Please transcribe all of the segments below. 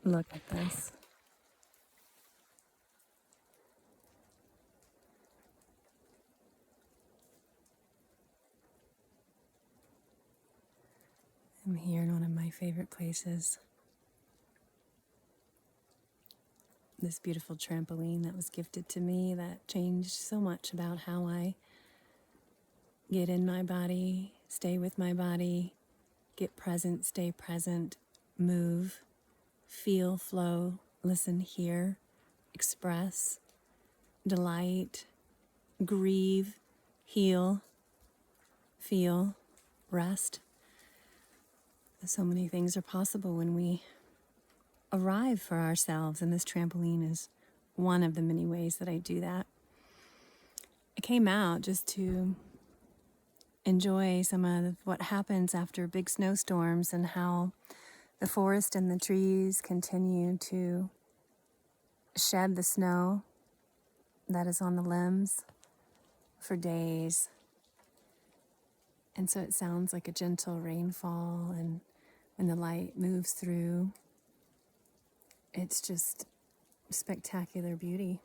Look at this. I'm here in one of my favorite places. This beautiful trampoline that was gifted to me that changed so much about how I get in my body, stay with my body, get present, stay present, move, feel, flow, listen, hear, express, delight, grieve, heal, feel, rest. So many things are possible when we arrive for ourselves, and this trampoline is one of the many ways that I do that. I came out just to enjoy some of what happens after big snowstorms and how the forest and the trees continue to shed the snow that is on the limbs for days. And so it sounds like a gentle rainfall, and when the light moves through, it's just spectacular beauty.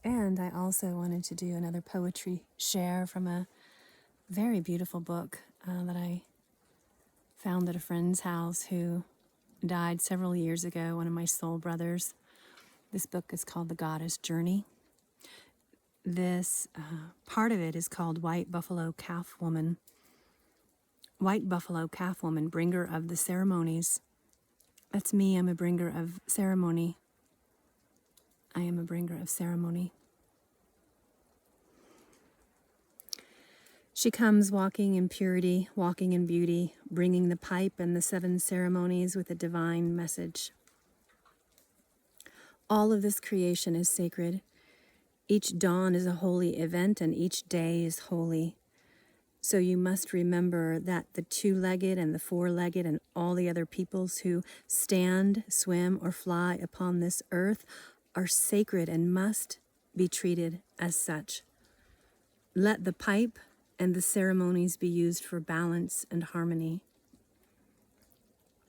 And I also wanted to do another poetry share from a very beautiful book that I found at a friend's house who died several years ago, one of my soul brothers. This book is called The Goddess Journey. This part of it is called White Buffalo Calf Woman. White Buffalo Calf Woman, bringer of the ceremonies. That's me, I'm a bringer of ceremony. I am a bringer of ceremony. She comes walking in purity, walking in beauty, bringing the pipe and the 7 ceremonies with a divine message. All of this creation is sacred. Each dawn is a holy event, and each day is holy. So you must remember that the 2-legged and the 4-legged and all the other peoples who stand, swim, or fly upon this earth are sacred and must be treated as such. Let the pipe and the ceremonies be used for balance and harmony.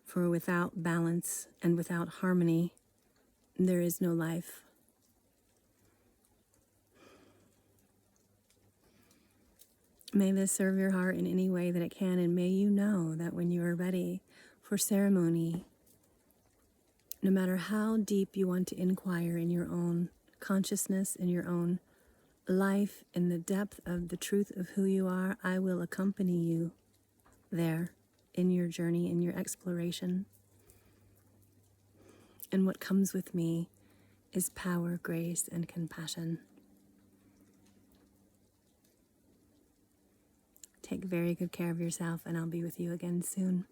For without balance and without harmony, there is no life. May this serve your heart in any way that it can, and may you know that when you are ready for ceremony, no matter how deep you want to inquire in your own consciousness, in your own life, in the depth of the truth of who you are, I will accompany you there in your journey, in your exploration. And what comes with me is power, grace, and compassion. Take very good care of yourself, and I'll be with you again soon.